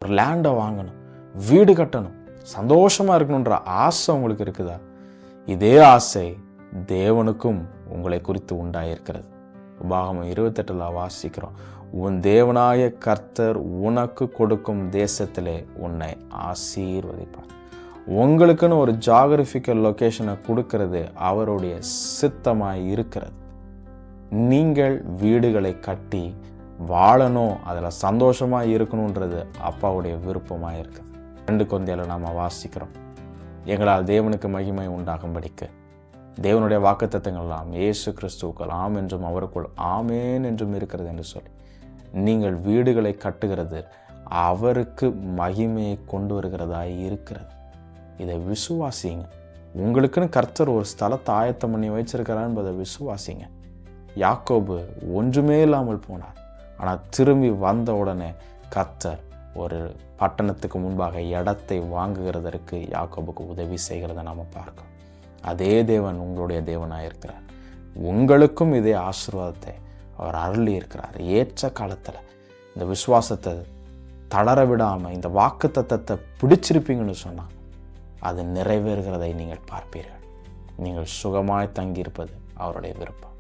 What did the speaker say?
ஒரு லேண்டை வாங்கணும், வீடு கட்டணும், சந்தோஷமாக இருக்கணுன்ற ஆசை உங்களுக்கு இருக்குதா? இதே ஆசை தேவனுக்கும் உங்களை குறித்து உண்டாயிருக்கிறது. உபாகமம் 28 வாசிக்கிறோம், உன் தேவனாய கர்த்தர் உனக்கு கொடுக்கும் தேசத்திலே உன்னை ஆசீர்வதிப்பார். உங்களுக்குன்னு ஒரு ஜாகிரபிக்கல் லொக்கேஷனை கொடுக்கறது அவருடைய சித்தமாய் இருக்கிறது. நீங்கள் வீடுகளை கட்டி வாழணும், அதில் சந்தோஷமாக இருக்கணுன்றது அப்பாவுடைய விருப்பமாக இருக்குது. 2 கொரிந்தியரில் நாம் வாசிக்கிறோம், எங்களால் தேவனுக்கு மகிமை உண்டாகும்படிக்கு தேவனுடைய வாக்குத்தத்தங்கள் எல்லாம் இயேசு கிறிஸ்துவுக்குள் ஆம் என்றும் அவருக்குள் ஆமேன் என்றும் இருக்கிறது என்று சொல்லி நீங்கள் வீடுகளை கட்டுகிறது அவருக்கு மகிமையை கொண்டு வருகிறதாய் இருக்கிறது. இதை விசுவாசிங்க. உங்களுக்குன்னு கர்த்தர் ஒரு ஸ்தலத்தை ஆயத்தம் பண்ணி வச்சிருக்கிறார் என்பதை விசுவாசிங்க. யாக்கோபு ஒன்றுமே இல்லாமல் போனார், ஆனால் திரும்பி வந்த உடனே கர்த்தர் ஒரு பட்டணத்துக்கு முன்பாக இடத்தை வாங்குகிறதற்கு யாக்கோபுக்கு உதவி செய்கிறத நாம் பார்க்கிறோம். அதே தேவன் உங்களுடைய தேவனாக இருக்கிறார். உங்களுக்கும் இதே ஆசீர்வாதத்தை அவர் அருளி இருக்கிறார். ஏற்ற காலத்தில் இந்த விசுவாசத்தை தளர விடாமல் இந்த வாக்கு தத்தத்தை பிடிச்சிருப்பீங்கன்னு சொன்னால் அது நிறைவேறுகிறதை நீங்கள் பார்ப்பீர்கள். நீங்கள் சுகமாய் தங்கியிருப்பது அவருடைய விருப்பம்.